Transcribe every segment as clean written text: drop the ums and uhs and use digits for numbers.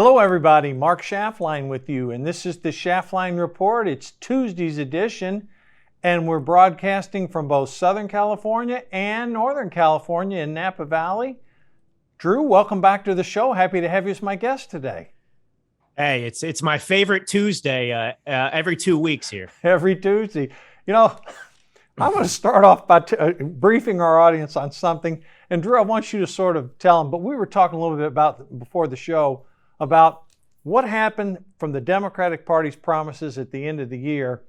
Hello everybody, Mark Schaftlein with you, and this is the Schaftlein Report. It's Tuesday's edition, and we're broadcasting from both Southern California and Northern California in Napa Valley. Drew, welcome back to the show. Happy to have you as my guest today. Hey, it's my favorite Tuesday every 2 weeks here. Every Tuesday. You know, I'm going to start off by briefing our audience on something. And Drew, I want you to sort of tell them, but we were talking a little bit about before the show about what happened from the Democratic Party's promises at the end of the year.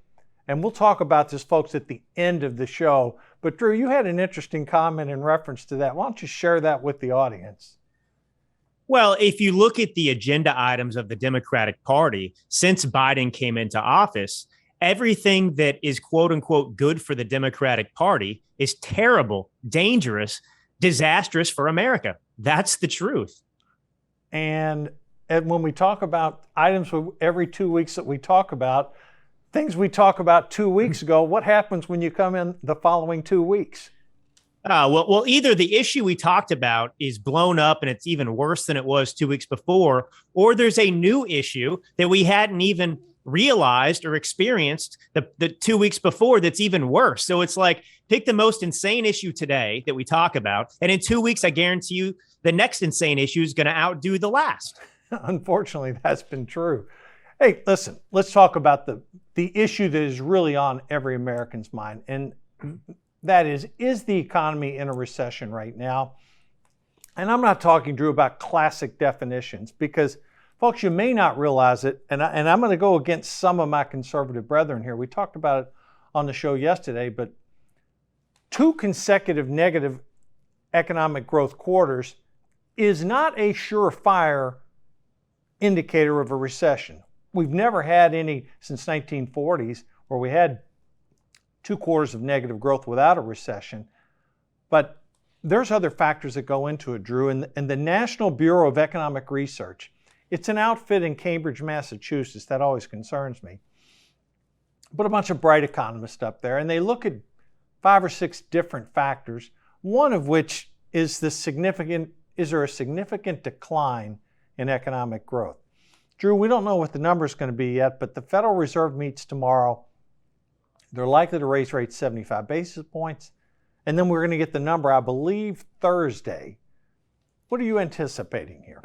And we'll talk about this, folks, at the end of the show. But Drew, you had an interesting comment in reference to that. Why don't you share that with the audience? Well, if you look at the agenda items of the Democratic Party since Biden came into office, everything that is quote unquote good for the Democratic Party is terrible, dangerous, disastrous for America. That's the truth. And when we talk about items every 2 weeks that we talk about, things we talked about 2 weeks ago, what happens when you come in the following 2 weeks? Well, either the issue we talked about is blown up and it's even worse than it was 2 weeks before, or there's a new issue that we hadn't even realized or experienced the 2 weeks before that's even worse. So it's like, pick the most insane issue today that we talk about, and in 2 weeks, I guarantee you the next insane issue is going to outdo the last. Unfortunately, that's been true. Hey, listen, let's talk about the issue that is really on every American's mind, and that is the economy in a recession right now? And I'm not talking, Drew, about classic definitions because, folks, you may not realize it, and I'm going to go against some of my conservative brethren here. We talked about it on the show yesterday, but 2 consecutive negative economic growth quarters is not a surefire indicator of a recession. We've never had any since 1940s where we had 2 quarters of negative growth without a recession. But there's other factors that go into it, Drew. And the National Bureau of Economic Research, it's an outfit in Cambridge, Massachusetts. That always concerns me. But a bunch of bright economists up there, and they look at 5 or 6 different factors, one of which is is there a significant decline in economic growth? Drew, we don't know what the number is going to be yet, but the Federal Reserve meets tomorrow. They're likely to raise rates 75 basis points. And then we're going to get the number, I believe, Thursday. What are you anticipating here?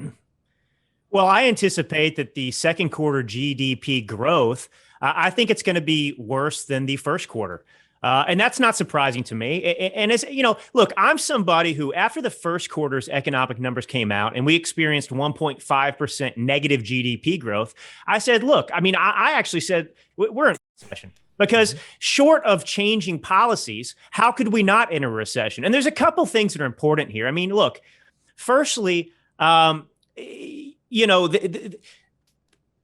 Well, I anticipate that the second quarter GDP growth, I think it's going to be worse than the first quarter. And that's not surprising to me. And as you know, look, I'm somebody who, after the first quarter's economic numbers came out and we experienced 1.5% negative GDP growth, I said, look, I actually said we're in a recession. Because short of changing policies, how could we not enter a recession? And there's a couple things that are important here. I mean, look, firstly,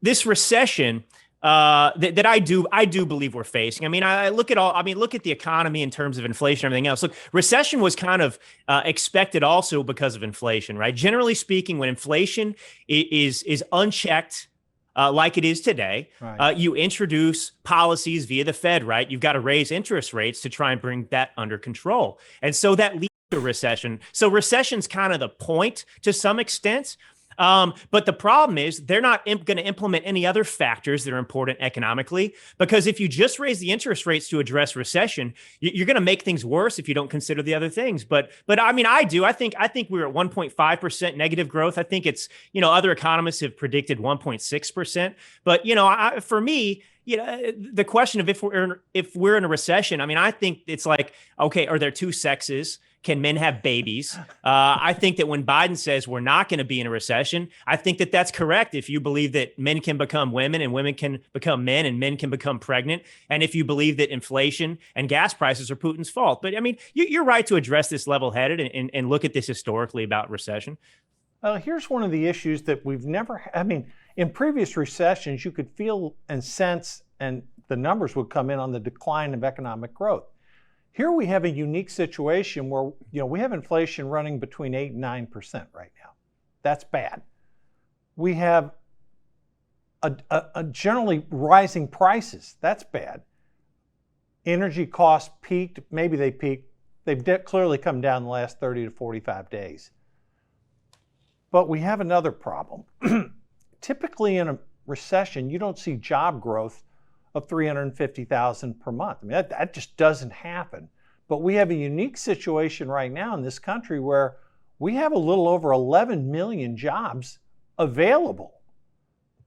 this recession that I do believe we're facing. I mean, look at the economy in terms of inflation and everything else. Look, recession was kind of expected also because of inflation, right? Generally speaking, when inflation is unchecked, like it is today, right, you introduce policies via the Fed, right? You've got to raise interest rates to try and bring that under control. And so that leads to recession. So recession's kind of the point to some extent. But the problem is they're not going to implement any other factors that are important economically, because if you just raise the interest rates to address recession, you're going to make things worse if you don't consider the other things. But I mean, I think we're at 1.5% negative growth. I think it's, other economists have predicted 1.6%. But, for me, the question of if we're in a recession, I mean, I think it's like, okay, are there 2 sexes? Can men have babies? I think that when Biden says we're not going to be in a recession, I think that that's correct. If you believe that men can become women and women can become men and men can become pregnant, and if you believe that inflation and gas prices are Putin's fault. But I mean, you're right to address this level-headed and look at this historically about recession. Here's one of the issues that we've never, in previous recessions, you could feel and sense, and the numbers would come in on the decline of economic growth. Here we have a unique situation where, we have inflation running between 8 and 9% right now. That's bad. We have a generally rising prices. That's bad. Energy costs peaked. Maybe they peaked. They've clearly come down the last 30 to 45 days. But we have another problem. typically in a recession, you don't see job growth of 350,000 per month. I mean, that just doesn't happen. But we have a unique situation right now in this country where we have a little over 11 million jobs available.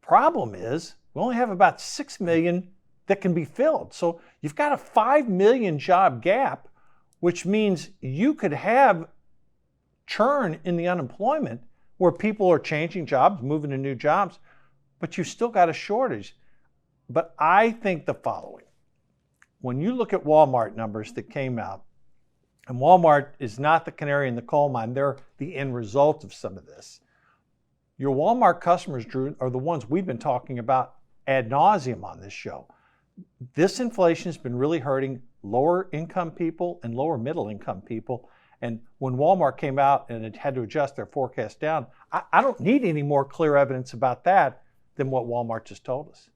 The problem is we only have about 6 million that can be filled. So you've got a 5 million job gap, which means you could have churn in the unemployment where people are changing jobs, moving to new jobs, but you've still got a shortage. But I think the following. When you look at Walmart numbers that came out, and Walmart is not the canary in the coal mine, they're the end result of some of this. Your Walmart customers, Drew, are the ones we've been talking about ad nauseum on this show. This inflation has been really hurting lower income people and lower middle income people. And when Walmart came out and it had to adjust their forecast down, I don't need any more clear evidence about that than what Walmart just told us.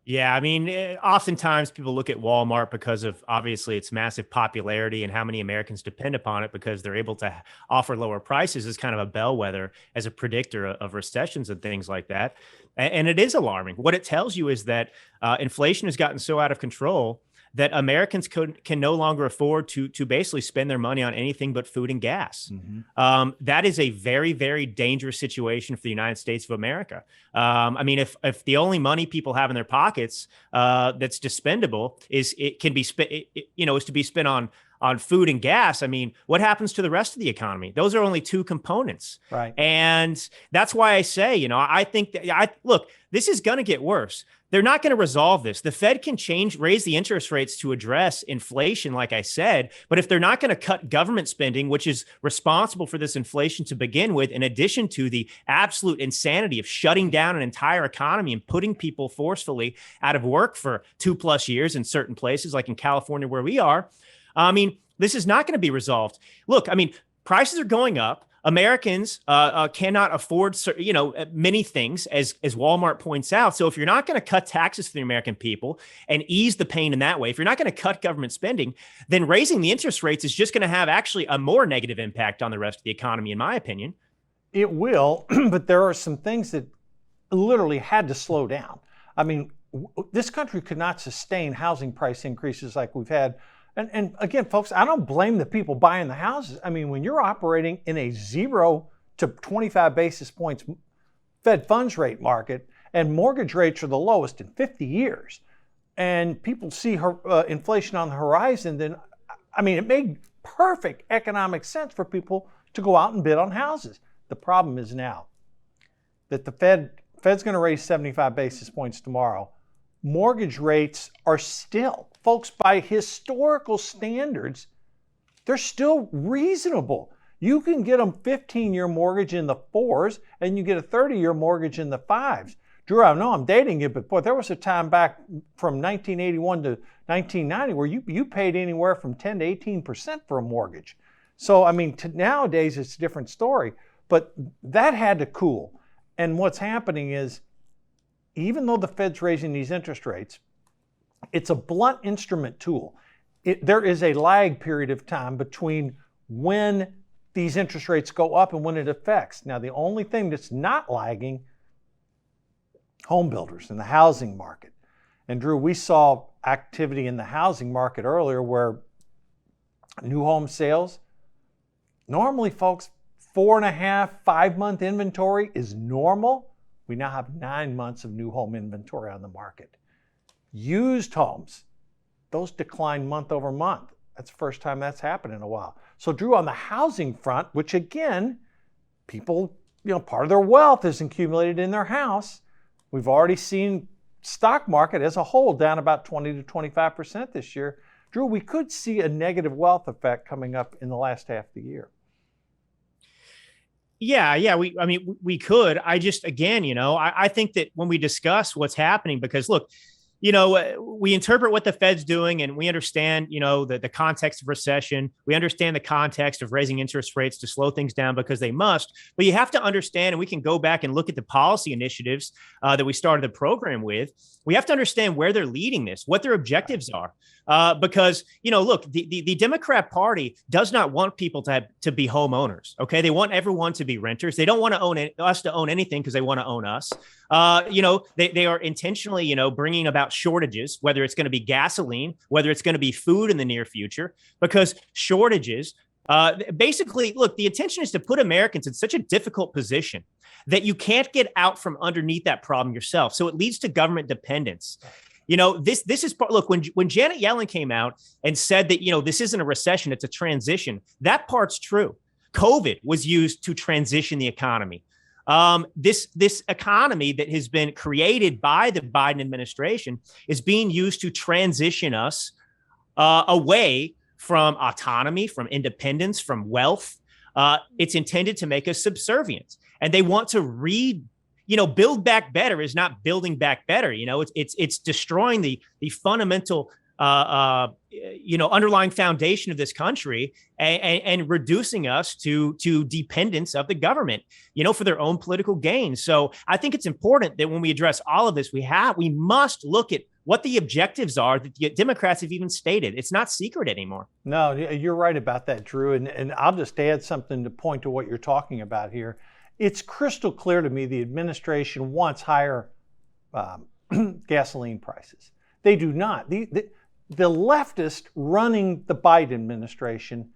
Yeah, I mean, oftentimes people look at Walmart because of obviously its massive popularity and how many Americans depend upon it because they're able to offer lower prices as kind of a bellwether, as a predictor of recessions and things like that. And it is alarming. What it tells you is that inflation has gotten so out of control that Americans can no longer afford to basically spend their money on anything but food and gas. Mm-hmm. That is a very, very dangerous situation for the United States of America. I mean, if the only money people have in their pockets that's dispendable is to be spent on food and gas, I mean, what happens to the rest of the economy? Those are only two components. Right. And that's why I say, I think that look, this is going to get worse. They're not going to resolve this. The Fed can raise the interest rates to address inflation, like I said, but if they're not going to cut government spending, which is responsible for this inflation to begin with, in addition to the absolute insanity of shutting down an entire economy and putting people forcefully out of work for 2+ years in certain places, like in California where we are, I mean, this is not going to be resolved. Look, I mean, prices are going up. Americans cannot afford, many things, as Walmart points out. So if you're not going to cut taxes for the American people and ease the pain in that way, if you're not going to cut government spending, then raising the interest rates is just going to have actually a more negative impact on the rest of the economy, in my opinion. It will, but there are some things that literally had to slow down. I mean, this country could not sustain housing price increases like we've had. And again, folks, I don't blame the people buying the houses. I mean, when you're operating in a 0 to 25 basis points Fed funds rate market and mortgage rates are the lowest in 50 years, and people see inflation on the horizon, then, I mean, it made perfect economic sense for people to go out and bid on houses. The problem is now that the Fed's going to raise 75 basis points tomorrow. Mortgage rates are still, folks, by historical standards, they're still reasonable. You can get them 15-year mortgage in the 4s and you get a 30-year mortgage in the 5s. Drew, I know I'm dating you, but boy, there was a time back from 1981 to 1990 where you paid anywhere from 10 to 18% for a mortgage. So, I mean, nowadays it's a different story, but that had to cool. And what's happening is, even though the Fed's raising these interest rates, it's a blunt instrument tool. There is a lag period of time between when these interest rates go up and when it affects. Now, the only thing that's not lagging, home builders and the housing market. And Drew, we saw activity in the housing market earlier where new home sales, normally, folks, 4.5, 5-month inventory is normal. We now have 9 months of new home inventory on the market. Used homes, those decline month over month. That's the first time that's happened in a while. So Drew, on the housing front, which again, people, part of their wealth is accumulated in their house. We've already seen stock market as a whole down about 20 to 25% this year. Drew, we could see a negative wealth effect coming up in the last half of the year. Yeah, we could. I just, again, I think that when we discuss what's happening, because look, we interpret what the Fed's doing and we understand, the context of recession. We understand the context of raising interest rates to slow things down because they must. But you have to understand, and we can go back and look at the policy initiatives that we started the program with. We have to understand where they're leading this, what their objectives are. Because, look, the Democrat Party does not want people to be homeowners. OK, they want everyone to be renters. They don't want us to own anything because they want to own us. They are intentionally, bringing about shortages, whether it's going to be gasoline, whether it's going to be food in the near future, because shortages basically, look, the intention is to put Americans in such a difficult position that you can't get out from underneath that problem yourself. So it leads to government dependence. This is part. Look, when Janet Yellen came out and said that, this isn't a recession, it's a transition. That part's true. COVID was used to transition the economy. This economy that has been created by the Biden administration is being used to transition us away from autonomy, from independence, from wealth. It's intended to make us subservient, and they want to build back better is not building back better. It's destroying the fundamental underlying foundation of this country and reducing us to dependence of the government, for their own political gain. So I think it's important that when we address all of this, we must look at what the objectives are that the Democrats have even stated. It's not secret anymore. No, you're right about that, Drew. And I'll just add something to point to what you're talking about here. It's crystal clear to me the administration wants higher gasoline prices. They do not. The leftist running the Biden administration,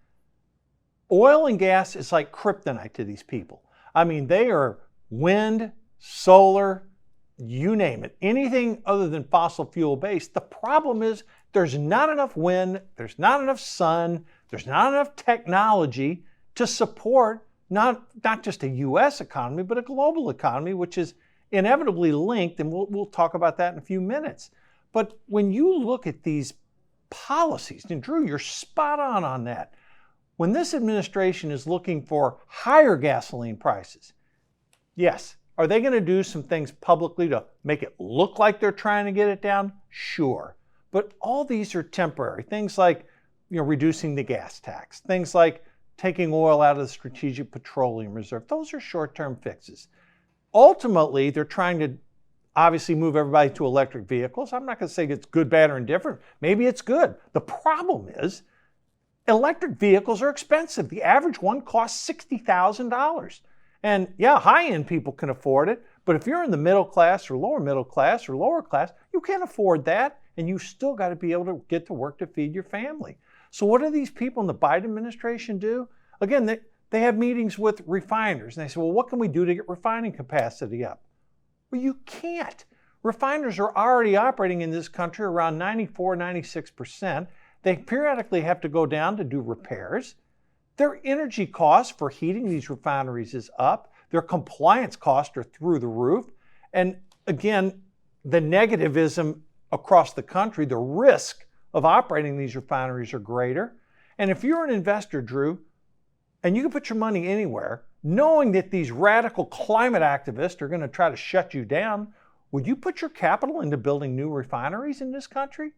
oil and gas is like kryptonite to these people. I mean, they are wind, solar, you name it, anything other than fossil fuel based. The problem is there's not enough wind, there's not enough sun, there's not enough technology to support not just a U.S. economy, but a global economy, which is inevitably linked, and we'll talk about that in a few minutes. But when you look at these policies, and Drew, you're spot on that. When this administration is looking for higher gasoline prices, yes, are they going to do some things publicly to make it look like they're trying to get it down? Sure. But all these are temporary. Things like, reducing the gas tax, things like taking oil out of the Strategic Petroleum Reserve. Those are short-term fixes. Ultimately, they're trying to obviously move everybody to electric vehicles. I'm not going to say it's good, bad, or indifferent. Maybe it's good. The problem is electric vehicles are expensive. The average one costs $60,000. And yeah, high-end people can afford it, but if you're in the middle class or lower class, you can't afford that, and you still got to be able to get to work to feed your family. So what do these people in the Biden administration do? Again, they have meetings with refiners, and they say, well, what can we do to get refining capacity up? Well, you can't. Refiners are already operating in this country around 94, 96%. They periodically have to go down to do repairs. Their energy costs for heating these refineries is up. Their compliance costs are through the roof. And again, the negativism across the country, the risk of operating these refineries are greater. And if you're an investor, Drew, and you can put your money anywhere, knowing that these radical climate activists are going to try to shut you down, would you put your capital into building new refineries in this country?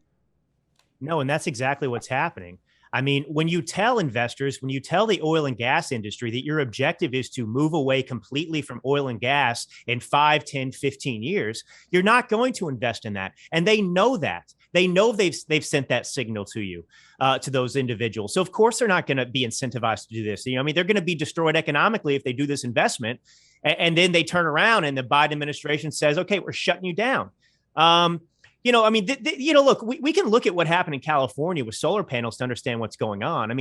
No, and that's exactly what's happening. I mean, when you tell investors, when you tell the oil and gas industry that your objective is to move away completely from oil and gas in 5, 10, 15 years, you're not going to invest in that. And they know that. They know they've sent that signal to you, to those individuals. So, of course, they're not going to be incentivized to do this. They're going to be destroyed economically if they do this investment. And then they turn around and the Biden administration says, OK, we're shutting you down. Look, we can look at what happened in California with solar panels to understand what's going on.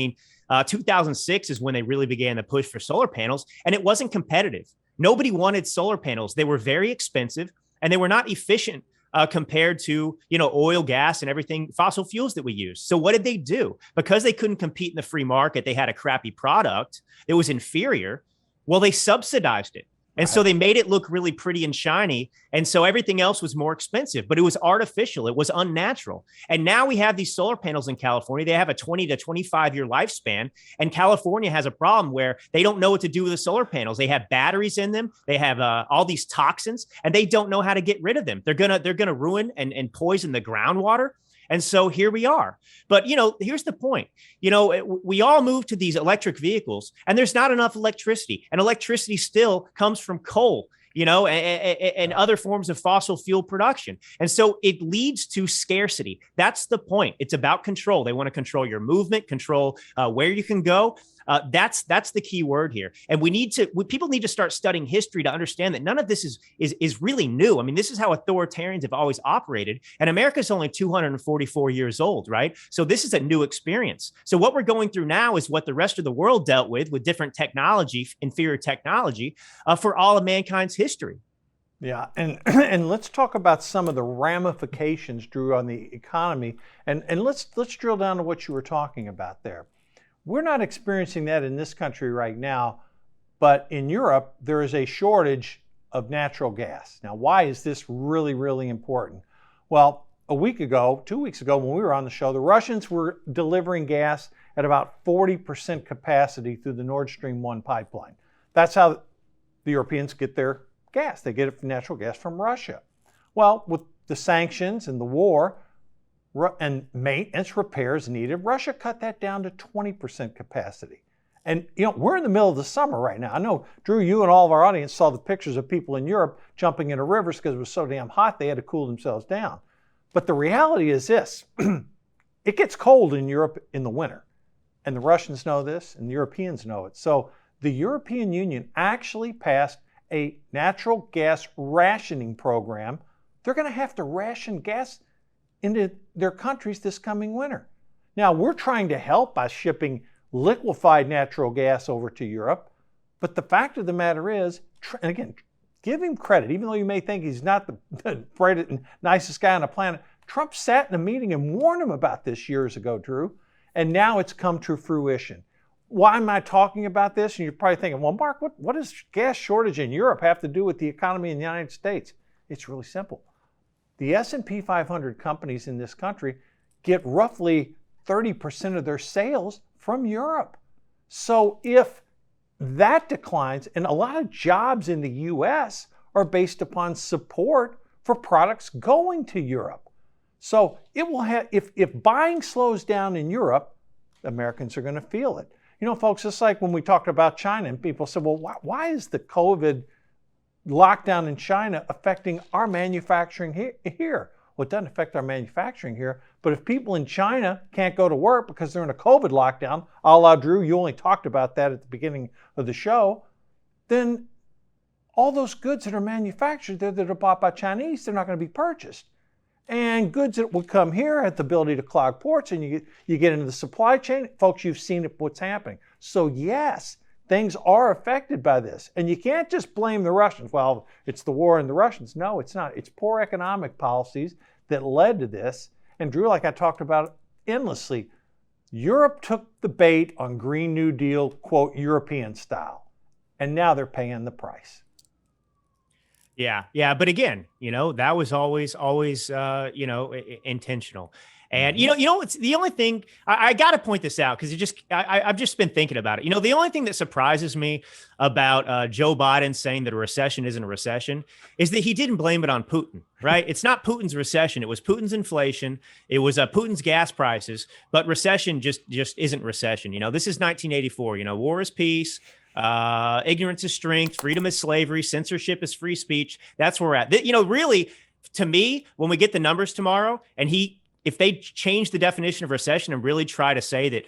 2006 is when they really began the push for solar panels, and it wasn't competitive. Nobody wanted solar panels. They were very expensive and they were not efficient compared to, oil, gas and everything, fossil fuels that we use. So what did they do? Because they couldn't compete in the free market, they had a crappy product that was inferior. Well, they subsidized it. And Right. so they made it look really pretty and shiny. And so everything else was more expensive, but it was artificial. It was unnatural. And now we have these solar panels in California. They have a 20 to 25-year lifespan. And California has a problem where they don't know what to do with the solar panels. They have batteries in them. They have all these toxins, and they don't know how to get rid of them. They're gonna ruin and poison the groundwater. And so here we are. But, here's the point. We all move to these electric vehicles, and there's not enough electricity. And electricity still comes from coal, and other forms of fossil fuel production. And so it leads to scarcity. That's the point. It's about control. They want to control your movement, control where you can go. That's the key word here. And people need to start studying history to understand that none of this is really new. I mean, this is how authoritarians have always operated. And America's only 244 years old, right? So this is a new experience. So what we're going through now is what the rest of the world dealt with different technology, inferior technology, for all of mankind's history. Yeah, and let's talk about some of the ramifications, Drew, on the economy, and let's drill down to what you were talking about there. We're not experiencing that in this country right now, but in Europe, there is a shortage of natural gas. Now, why is this really, really important? Well, 2 weeks ago, when we were on the show, the Russians were delivering gas at about 40% capacity through the Nord Stream 1 pipeline. That's how the Europeans get their gas. They get it from natural gas from Russia. Well, with the sanctions and the war, and maintenance repairs needed, Russia cut that down to 20% capacity. And we're in the middle of the summer right now. I know, Drew, you and all of our audience saw the pictures of people in Europe jumping into rivers because it was so damn hot they had to cool themselves down. But the reality is this, it gets cold in Europe in the winter. And the Russians know this, and the Europeans know it. So the European Union actually passed a natural gas rationing program. They're going to have to ration gas into their countries this coming winter. Now, we're trying to help by shipping liquefied natural gas over to Europe, but the fact of the matter is, and again, give him credit, even though you may think he's not the brightest and nicest guy on the planet, Trump sat in a meeting and warned him about this years ago, Drew, and now it's come to fruition. Why am I talking about this? And you're probably thinking, well, Mark, what does gas shortage in Europe have to do with the economy in the United States? It's really simple. The S&P 500 companies in this country get roughly 30% of their sales from Europe. So if that declines, and a lot of jobs in the U.S. are based upon support for products going to Europe. So it will have, if buying slows down in Europe, Americans are going to feel it. Folks, it's like when we talked about China and people said, well, why is the COVID lockdown in China affecting our manufacturing here? Well, it doesn't affect our manufacturing here, but if people in China can't go to work because they're in a COVID lockdown, a la Drew, you only talked about that at the beginning of the show, then all those goods that are manufactured there that are bought by Chinese, they're not going to be purchased. And goods that would come here have the ability to clog ports, and you get into the supply chain. Folks, you've seen what's happening. So yes, things are affected by this. And you can't just blame the Russians. Well, it's the war and the Russians. No, it's not. It's poor economic policies that led to this. And Drew, like I talked about endlessly, Europe took the bait on Green New Deal, quote, European style. And now they're paying the price. Yeah. But again, that was always, intentional. And it's the only thing I got to point this out because I've just been thinking about it. The only thing that surprises me about Joe Biden saying that a recession isn't a recession is that he didn't blame it on Putin, right? It's not Putin's recession. It was Putin's inflation. It was Putin's gas prices, but recession just isn't recession. This is 1984, war is peace. Ignorance is strength, freedom is slavery, censorship is free speech. That's where we're at. Really, to me, when we get the numbers tomorrow, and if they change the definition of recession and really try to say that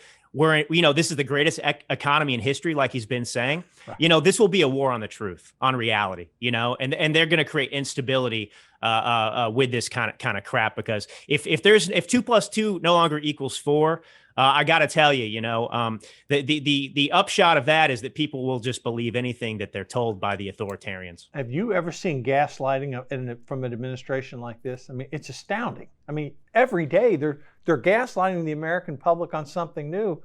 this is the greatest economy in history, like he's been saying, right. This will be a war on the truth, on reality, and they're going to create instability with this kind of crap, because if 2 + 2 no longer equals 4, I got to tell you, the upshot of that is that people will just believe anything that they're told by the authoritarians. Have you ever seen gaslighting from an administration like this? I mean, it's astounding. I mean, every day they're gaslighting the American public on something new.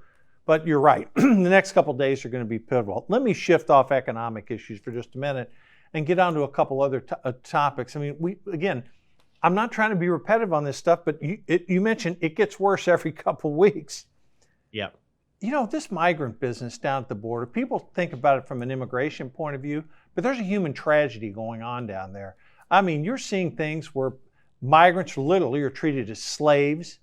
But you're right. The next couple of days are going to be pivotal. Let me shift off economic issues for just a minute and get on to a couple other topics. I mean, I'm not trying to be repetitive on this stuff, but you mentioned it gets worse every couple weeks. Yeah. This migrant business down at the border, people think about it from an immigration point of view, but there's a human tragedy going on down there. I mean, you're seeing things where migrants literally are treated as slaves.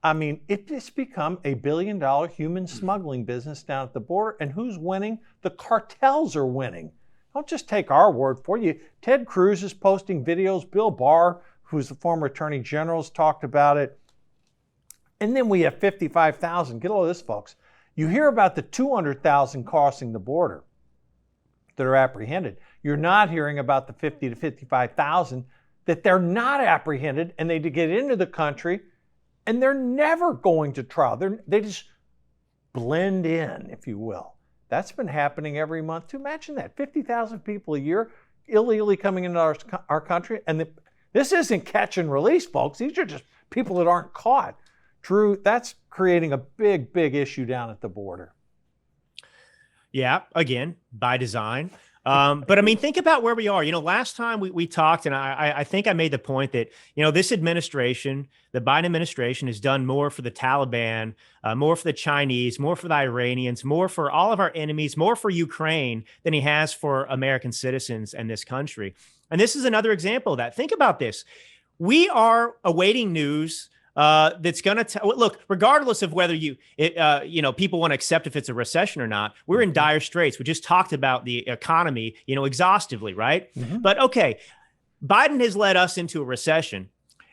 I mean, it's become a billion-dollar human smuggling business down at the border. And who's winning? The cartels are winning. Don't just take our word for it. Ted Cruz is posting videos. Bill Barr, who's the former attorney general, has talked about it. And then we have 55,000. Get all this, folks. You hear about the 200,000 crossing the border that are apprehended. You're not hearing about the 50 to 55,000 that they're not apprehended and they get into the country and they're never going to trial. They just blend in, if you will. That's been happening every month too. Imagine that, 50,000 people a year illegally coming into our country. And this isn't catch and release, folks. These are just people that aren't caught. Drew, that's creating a big, big issue down at the border. Yeah, again, by design. But I mean, think about where we are. Last time we talked, and I think I made the point that, this administration, the Biden administration, has done more for the Taliban, more for the Chinese, more for the Iranians, more for all of our enemies, more for Ukraine than he has for American citizens and this country. And this is another example of that. Think about this. We are awaiting news that's going to look, regardless of whether people want to accept if it's a recession or not, we're in dire straits. We just talked about the economy, exhaustively, right? Mm-hmm. But okay, Biden has led us into a recession.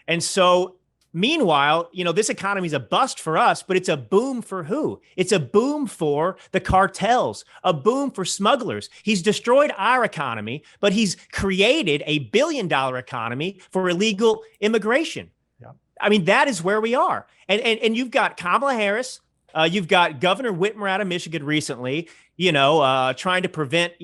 And so meanwhile, this economy is a bust for us, but it's a boom for who? It's a boom for the cartels, a boom for smugglers. He's destroyed our economy, but he's created a billion-dollar economy for illegal immigration. I mean, that is where we are. And you've got Kamala Harris, you've got Governor Whitmer out of Michigan recently, trying to prevent,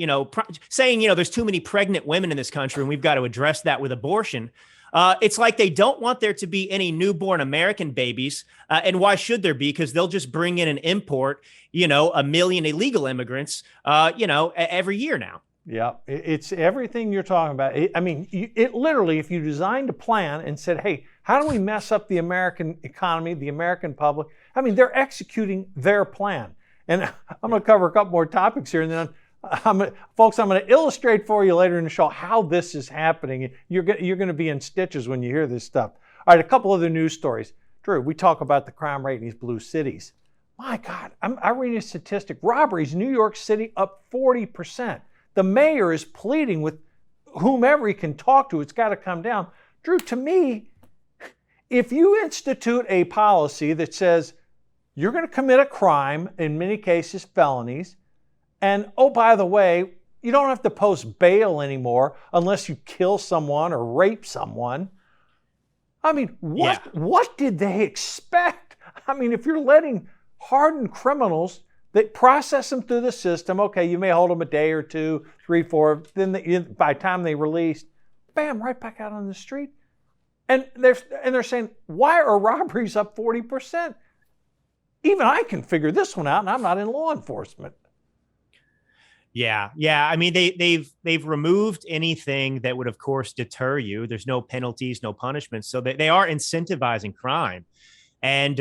saying, there's too many pregnant women in this country and we've got to address that with abortion. It's like they don't want there to be any newborn American babies. And why should there be? Because they'll just bring in and import, 1 million illegal immigrants, every year now. Yeah, it's everything you're talking about. It literally, if you designed a plan and said, hey, how do we mess up the American economy, the American public? They're executing their plan. And I'm going to cover a couple more topics here. And then, I'm going to illustrate for you later in the show how this is happening. You're going to be in stitches when you hear this stuff. All right, a couple other news stories. Drew, we talk about the crime rate in these blue cities. My God, I'm reading a statistic. Robberies, New York City, up 40%. The mayor is pleading with whomever he can talk to. It's got to come down. Drew, to me, if you institute a policy that says you're going to commit a crime, in many cases felonies, and oh, by the way, you don't have to post bail anymore unless you kill someone or rape someone. What did they expect? If you're letting hardened criminals, they process them through the system. Okay, you may hold them a day or 2, 3, 4. Then by the time they release, bam, right back out on the street. And they're saying, why are robberies up 40%? Even I can figure this one out, and I'm not in law enforcement. Yeah. They've removed anything that would, of course, deter you. There's no penalties, no punishments, so they are incentivizing crime, and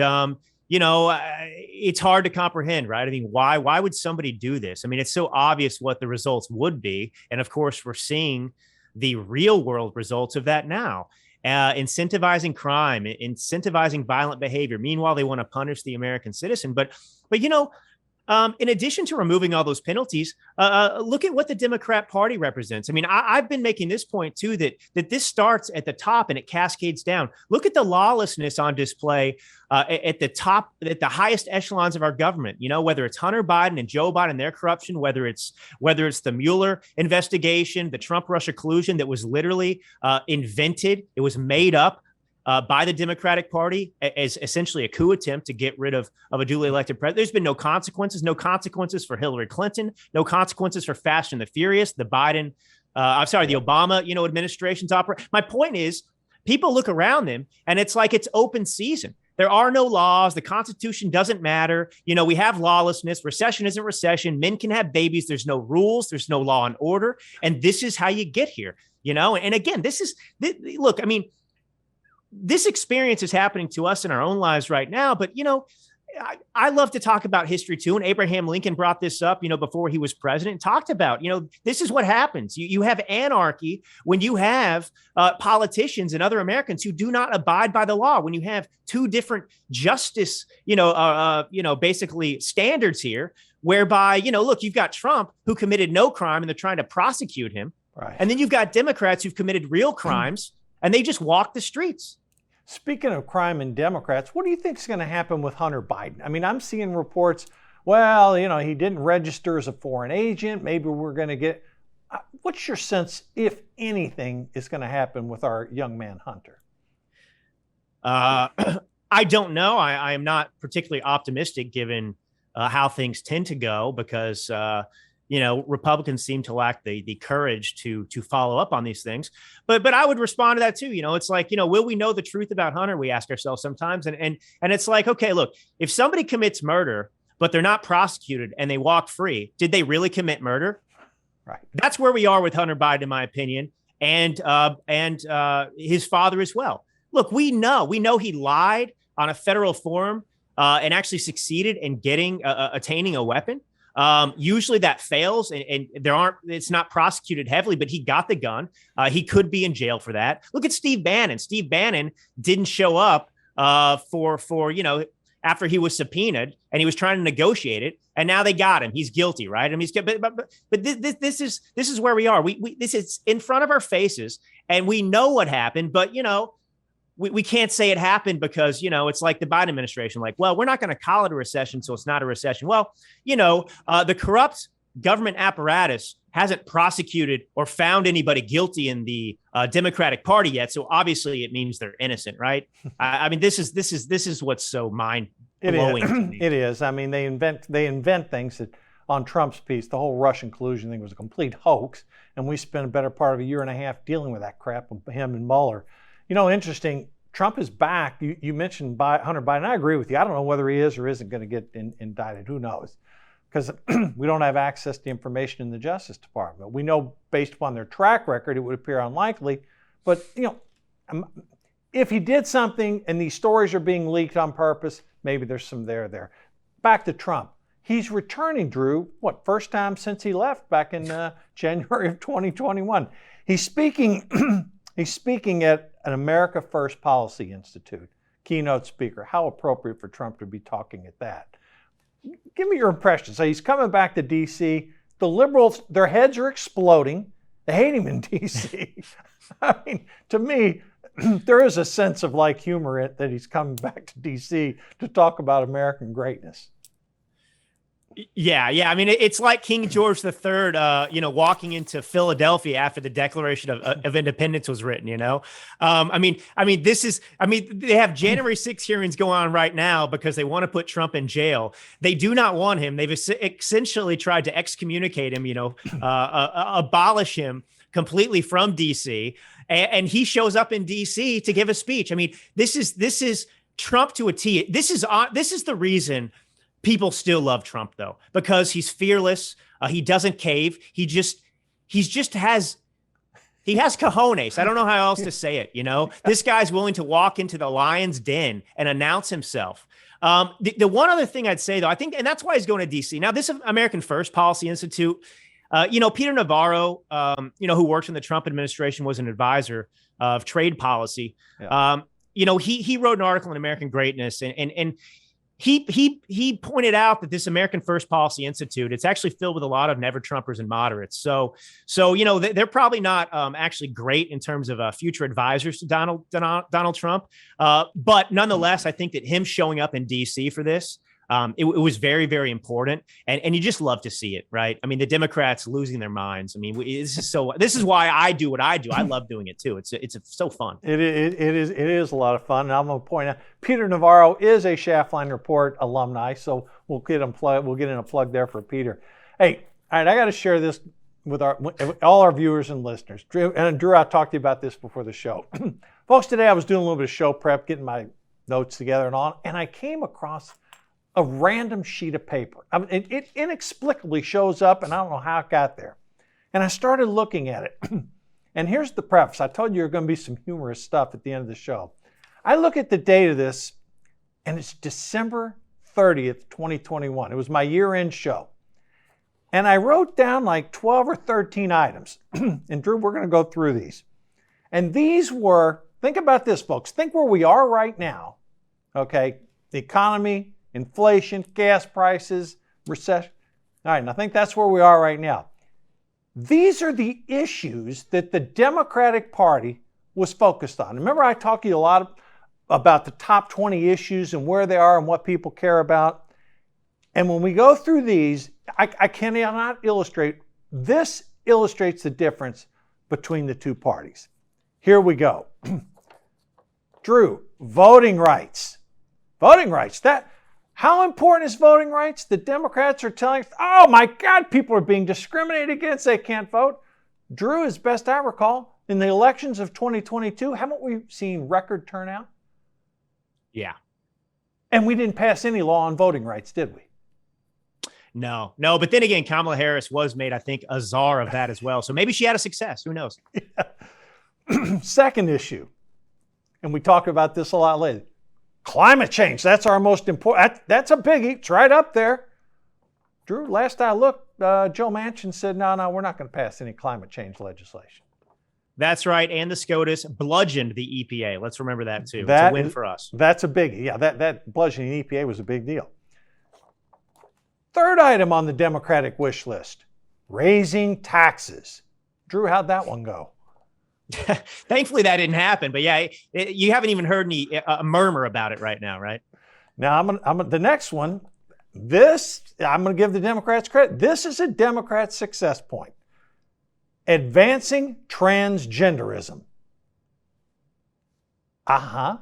it's hard to comprehend, right? Why would somebody do this? It's so obvious what the results would be. And of course, we're seeing the real world results of that now. Incentivizing crime, incentivizing violent behavior. Meanwhile, they want to punish the American citizen. But in addition to removing all those penalties, look at what the Democrat Party represents. I've been making this point too, that this starts at the top and it cascades down. Look at the lawlessness on display at the top, at the highest echelons of our government. Whether it's Hunter Biden and Joe Biden, their corruption, whether it's the Mueller investigation, the Trump-Russia collusion that was literally invented, it was made up by the Democratic Party as essentially a coup attempt to get rid of a duly elected president. There's been no consequences for Hillary Clinton, no consequences for Fast and the Furious, the Obama, administration's operation. My point is, people look around them and it's like it's open season. there are no laws. The Constitution doesn't matter. We have lawlessness. Recession isn't recession. Men can have babies. There's no rules. There's no law and order. And this is how you get here, And again, look, I mean, this experience is happening to us in our own lives right now. But, I love to talk about history too. And Abraham Lincoln brought this up, before he was president, and talked about, this is what happens. You have anarchy when you have politicians and other Americans who do not abide by the law. When you have two different justice, basically standards here, whereby, look, you've got Trump who committed no crime and they're trying to prosecute him. Right. And then you've got Democrats who've committed real crimes and they just walk the streets. Speaking of crime and Democrats, what do you think is going to happen with Hunter Biden? I mean, I'm seeing reports, well, he didn't register as a foreign agent. Maybe we're going to get. What's your sense, if anything, is going to happen with our young man, Hunter? I don't know. I am not particularly optimistic given how things tend to go because, Republicans seem to lack the courage to follow up on these things. But I would respond to that too. It's like, will we know the truth about Hunter? We ask ourselves sometimes. And it's like, okay, look, if somebody commits murder, but they're not prosecuted and they walk free, did they really commit murder? Right. That's where we are with Hunter Biden, in my opinion, and his father as well. Look, we know he lied on a federal forum and actually succeeded in attaining a weapon. Usually that fails and it's not prosecuted heavily, but he got the gun. He could be in jail for that. Look at Steve Bannon. Steve Bannon didn't show up for after he was subpoenaed and he was trying to negotiate it. And now they got him. He's guilty, right? I mean, but this is where we are. This is in front of our faces and we know what happened, but we can't say it happened because, it's like the Biden administration, like, well, we're not going to call it a recession, so it's not a recession. Well, the corrupt government apparatus hasn't prosecuted or found anybody guilty in the Democratic Party yet. So obviously it means they're innocent, right? I mean, this is what's so mind blowing. It is. I mean, they invent things that on Trump's piece, the whole Russian collusion thing was a complete hoax. And we spent a better part of a year and a half dealing with that crap with him and Mueller. Interesting, Trump is back. You mentioned Hunter Biden. I agree with you. I don't know whether he is or isn't going to get indicted. Who knows? Because we don't have access to information in the Justice Department. We know based upon their track record, it would appear unlikely. But, if he did something and these stories are being leaked on purpose, maybe there's some there. Back to Trump. He's returning, Drew, first time since he left back in January of 2021. He's speaking at an America First Policy Institute, keynote speaker. How appropriate for Trump to be talking at that. Give me your impression. So he's coming back to D.C. The liberals, their heads are exploding. They hate him in D.C. I mean, to me, there is a sense of humor that he's coming back to D.C. to talk about American greatness. Yeah. I mean, it's like King George III, walking into Philadelphia after the Declaration of Independence was written. They have January 6 hearings going on right now because they want to put Trump in jail. They do not want him. They've essentially tried to excommunicate him. Abolish him completely from DC, and he shows up in DC to give a speech. I mean, this is Trump to a T. This is the reason people still love Trump, though, because he's fearless. He doesn't cave. He has cojones. I don't know how else to say it. This guy's willing to walk into the lion's den and announce himself. The one other thing I'd say, though, I think, and that's why he's going to DC. Now, this American First Policy Institute, Peter Navarro, who worked in the Trump administration, was an advisor of trade policy. Yeah. He wrote an article in American Greatness, and he pointed out that this American First Policy Institute, it's actually filled with a lot of never Trumpers and moderates. So they're probably not actually great in terms of future advisors to Donald Trump. But nonetheless, I think that him showing up in DC for this, it was very, very important. And you just love to see it, right? I mean, the Democrats losing their minds. I mean, this is why I do what I do. I love doing it too. It's so fun. It is a lot of fun. And I'm going to point out, Peter Navarro is a Schaftlein Report alumni. So we'll get in a plug there for Peter. Hey, all right, I got to share this with all our viewers and listeners. Drew, I talked to you about this before the show. Folks, today I was doing a little bit of show prep, getting my notes together and all, and I came across a random sheet of paper. I mean, it inexplicably shows up, and I don't know how it got there. And I started looking at it. And here's the preface. I told you there were going to be some humorous stuff at the end of the show. I look at the date of this, and it's December 30th, 2021. It was my year-end show. And I wrote down like 12 or 13 items. And Drew, we're going to go through these. And these were, think about this, folks. Think where we are right now. Okay, the economy, inflation, gas prices, recession. All right, and I think that's where we are right now. These are the issues that the Democratic Party was focused on. Remember, I talked to you a lot about the top 20 issues and where they are and what people care about. And when we go through these, I cannot illustrate. This illustrates the difference between the two parties. Here we go. Drew, voting rights. Voting rights. How important is voting rights? The Democrats are telling us, oh my God, people are being discriminated against. They can't vote. Drew, as best I recall, in the elections of 2022, haven't we seen record turnout? Yeah. And we didn't pass any law on voting rights, did we? No. But then again, Kamala Harris was made, I think, a czar of that as well. So maybe she had a success. Who knows? Yeah. Second issue, and we talk about this a lot later. Climate change, that's our most important, that's a biggie, it's right up there. Drew, last I looked, Joe Manchin said, no, we're not going to pass any climate change legislation. That's right, and the SCOTUS bludgeoned the EPA. Let's remember that too. It's a win for us. That's a biggie, yeah, that bludgeoning the EPA was a big deal. Third item on the Democratic wish list, raising taxes. Drew, how'd that one go? Thankfully, that didn't happen. But yeah, you haven't even heard any murmur about it right now, right? Now, the next one, I'm going to give the Democrats credit. This is a Democrat success point. Advancing transgenderism. Uh-huh.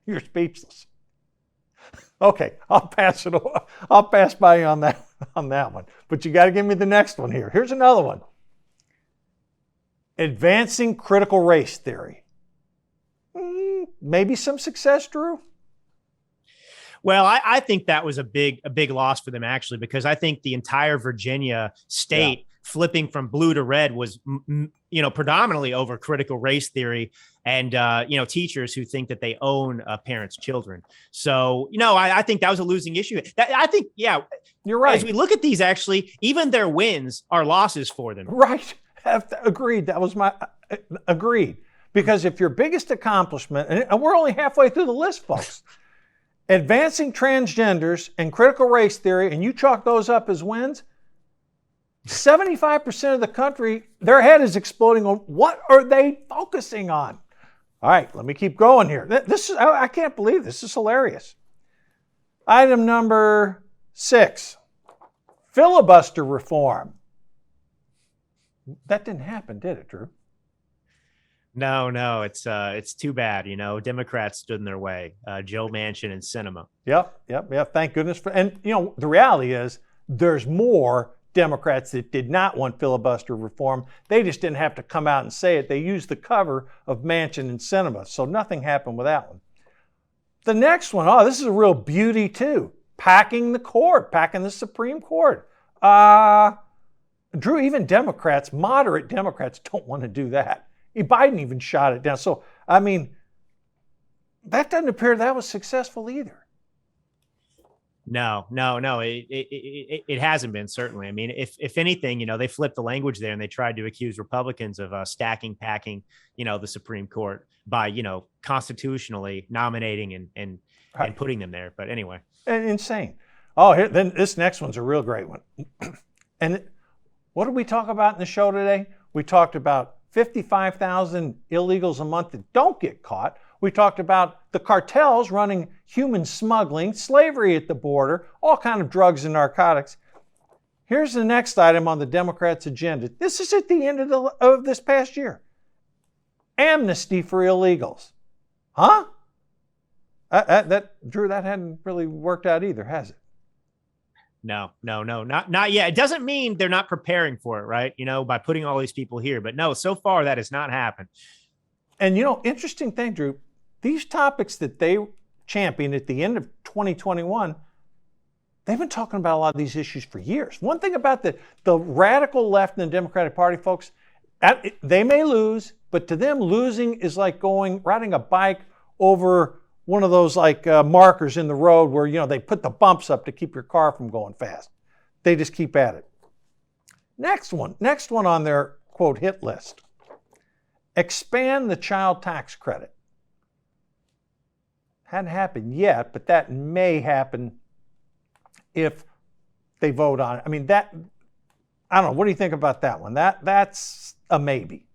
You're speechless. Okay, I'll pass by you on that one. But you got to give me the next one here. Here's another one. Advancing critical race theory. Maybe some success, Drew? Well, I think that was a big loss for them, actually, because I think the entire Virginia state flipping from blue to red was, predominantly over critical race theory and, teachers who think that they own parents' children. So, I think that was a losing issue. You're right. As we look at these, actually, even their wins are losses for them. Right. Agreed. That was my agreed. Because if your biggest accomplishment, and we're only halfway through the list, folks, advancing transgenders and critical race theory, and you chalk those up as wins, 75% of the country, their head is exploding on what are they focusing on? All right, let me keep going here. I can't believe this is hilarious. Item number 6, filibuster reform. That didn't happen, did it, Drew? No, it's too bad. Democrats stood in their way. Joe Manchin and Sinema. Yep. Thank goodness for. And the reality is, there's more Democrats that did not want filibuster reform. They just didn't have to come out and say it. They used the cover of Manchin and Sinema, so nothing happened with that one. The next one, this is a real beauty too. Packing the Supreme Court. Drew, even Democrats, moderate Democrats, don't want to do that. Biden even shot it down. So, that doesn't appear that was successful either. No, it hasn't been, certainly. I mean, if anything, they flipped the language there and they tried to accuse Republicans of packing, the Supreme Court by, constitutionally nominating and putting them there. But anyway. Insane. Then this next one's a real great one. And what did we talk about in the show today? We talked about 55,000 illegals a month that don't get caught. We talked about the cartels running human smuggling, slavery at the border, all kind of drugs and narcotics. Here's the next item on the Democrats' agenda. This is at the end of this past year. Amnesty for illegals. Huh? Drew, that hadn't really worked out either, has it? No, not yet. It doesn't mean they're not preparing for it, right? By putting all these people here. But no, so far that has not happened. And interesting thing, Drew, these topics that they championed at the end of 2021, they've been talking about a lot of these issues for years. One thing about the radical left in the Democratic Party, folks, they may lose, but to them, losing is like riding a bike over one of those markers in the road where, they put the bumps up to keep your car from going fast. They just keep at it. Next one on their, quote, hit list. Expand the child tax credit. Hadn't happened yet, but that may happen if they vote on it. I mean, I don't know. What do you think about that one? That's a maybe.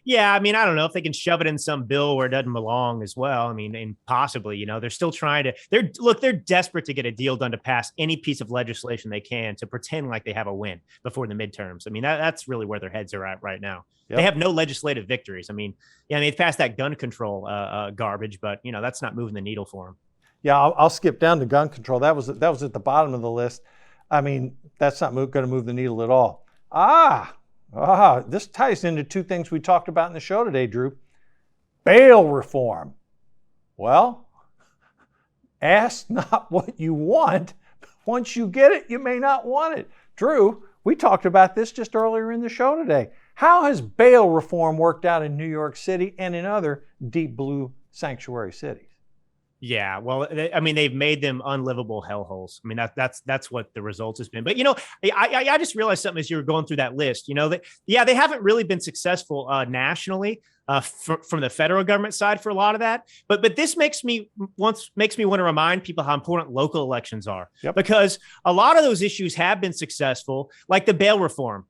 Yeah, I mean, I don't know if they can shove it in some bill where it doesn't belong as well. I mean, and possibly, they're still trying to, they're desperate to get a deal done to pass any piece of legislation they can to pretend like they have a win before the midterms. I mean, that's really where their heads are at right now. Yep. They have no legislative victories. I mean, they've passed that gun control garbage, but that's not moving the needle for them. Yeah, I'll skip down to gun control. That was at the bottom of the list. I mean, that's not going to move the needle at all. This ties into two things we talked about in the show today, Drew. Bail reform. Well, ask not what you want. Once you get it, you may not want it. Drew, we talked about this just earlier in the show today. How has bail reform worked out in New York City and in other deep blue sanctuary cities? Yeah, well, they've made them unlivable hellholes. I mean, that's what the result has been. But I just realized something as you were going through that list. They haven't really been successful nationally from the federal government side for a lot of that. But this makes me want to remind people how important local elections are. Yep. Because a lot of those issues have been successful, like the bail reform.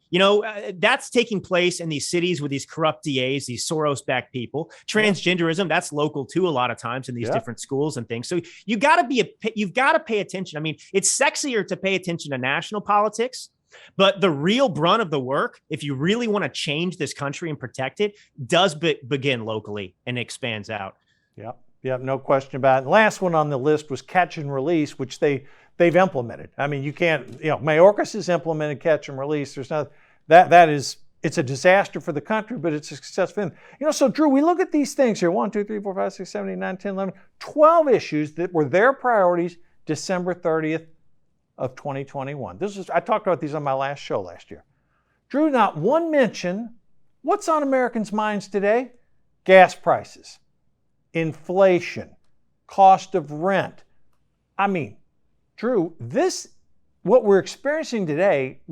That's taking place in these cities with these corrupt DAs, these Soros-backed people. Transgenderism, that's local too a lot of times in these different schools and things. So you've got to pay attention. I mean, it's sexier to pay attention to national politics, but the real brunt of the work, if you really want to change this country and protect it, does begin locally and expands out. Yep, no question about it. And last one on the list was catch and release, which they've implemented. I mean, you can't, Mayorkas has implemented catch and release. There's not it's a disaster for the country, but it's a success for them. So Drew, we look at these things here, 1, 2, 3, 4, 5, 6, 7, 8, 9, 10, 11, 12 issues that were their priorities December 30th of 2021. I talked about these on my last show last year. Drew, not one mention. What's on Americans' minds today? Gas prices, inflation, cost of rent. I mean, Drew, what we're experiencing today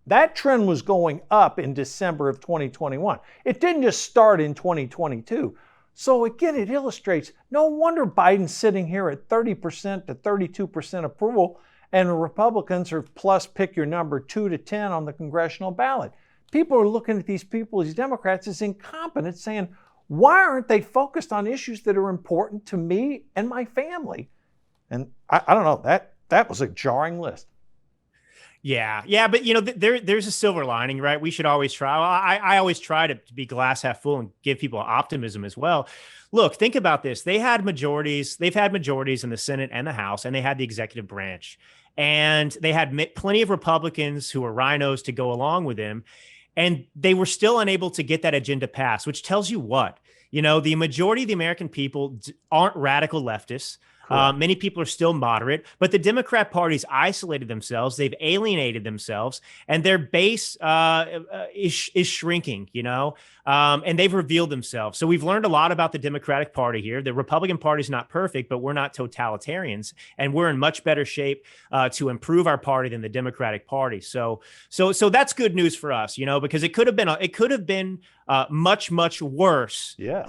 that trend was going up in December of 2021. It didn't just start in 2022. So again, it illustrates, no wonder Biden's sitting here at 30% to 32% approval, and the Republicans are plus pick your number 2 to 10 on the congressional ballot. People are looking at these Democrats, as incompetent, saying, why aren't they focused on issues that are important to me and my family? And I don't know, that was a jarring list. Yeah, but there's a silver lining, right? We should always try. I always try to be glass half full and give people optimism as well. Look, think about this. They've had majorities in the Senate and the House, and they had the executive branch. And they had plenty of Republicans who were rhinos to go along with them. And they were still unable to get that agenda passed, which tells you what? The majority of the American people aren't radical leftists. Many people are still moderate, but the Democrat Party's isolated themselves. They've alienated themselves, and their base is shrinking, and they've revealed themselves. So we've learned a lot about the Democratic Party here. The Republican Party is not perfect, but we're not totalitarians, and we're in much better shape to improve our party than the Democratic Party. So that's good news for us, because it could have been much, much worse. Yes.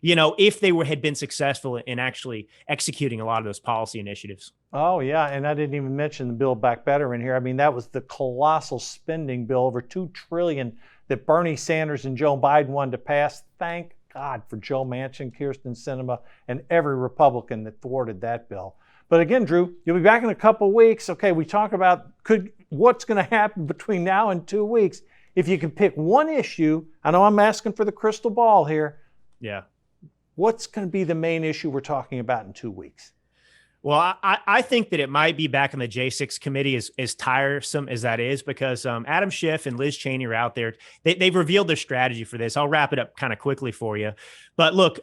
If they had been successful in actually executing a lot of those policy initiatives. Oh, yeah. And I didn't even mention the Build Back Better in here. I mean, that was the colossal spending bill, over $2 trillion, that Bernie Sanders and Joe Biden wanted to pass. Thank God for Joe Manchin, Kyrsten Sinema, and every Republican that thwarted that bill. But again, Drew, you'll be back in a couple of weeks. Okay, we talk about what's going to happen between now and 2 weeks. If you can pick one issue, I know I'm asking for the crystal ball here. Yeah. What's going to be the main issue we're talking about in 2 weeks? Well, I think that it might be back in the J6 committee, as tiresome as that is, because Adam Schiff and Liz Cheney are out there. They've revealed their strategy for this. I'll wrap it up kind of quickly for you. But look,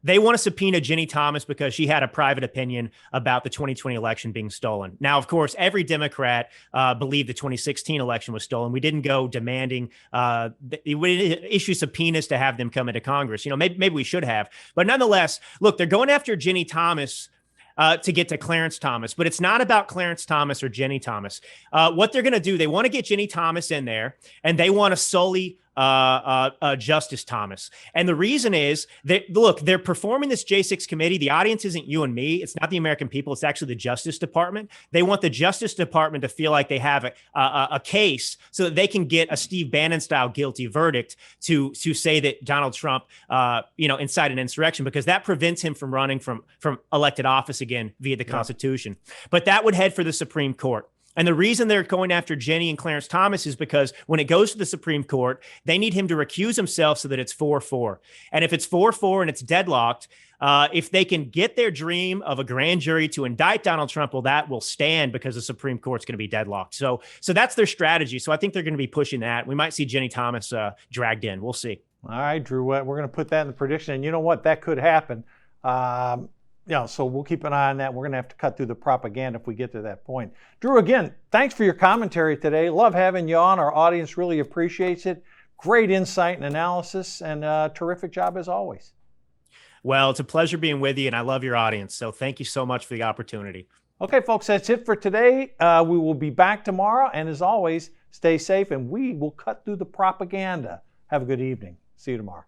they want to subpoena Ginny Thomas because she had a private opinion about the 2020 election being stolen. Now, of course, every Democrat believed the 2016 election was stolen. We didn't go demanding we issue subpoenas to have them come into Congress. Maybe we should have. But nonetheless, look, they're going after Ginny Thomas to get to Clarence Thomas, but it's not about Clarence Thomas or Ginny Thomas. What they're going to do, they want to get Ginny Thomas in there, and they want to sully Justice Thomas. And the reason is that, look, they're performing this J6 committee. The audience isn't you and me. It's not the American people. It's actually the Justice Department. They want the Justice Department to feel like they have a case so that they can get a Steve Bannon style guilty verdict to say that Donald Trump, incited an insurrection, because that prevents him from running from elected office again via the Constitution. But that would head for the Supreme Court. And the reason they're going after Ginny and Clarence Thomas is because when it goes to the Supreme Court, they need him to recuse himself so that it's 4-4. And if it's 4-4 and it's deadlocked, if they can get their dream of a grand jury to indict Donald Trump, well, that will stand because the Supreme Court's going to be deadlocked. So that's their strategy. So I think they're going to be pushing that. We might see Ginny Thomas dragged in. We'll see. All right, Drew, we're going to put that in the prediction. And you know what? That could happen. So we'll keep an eye on that. We're going to have to cut through the propaganda if we get to that point. Drew, again, thanks for your commentary today. Love having you on. Our audience really appreciates it. Great insight and analysis, and terrific job as always. Well, it's a pleasure being with you, and I love your audience. So thank you so much for the opportunity. Okay, folks, that's it for today. We will be back tomorrow. And as always, stay safe, and we will cut through the propaganda. Have a good evening. See you tomorrow.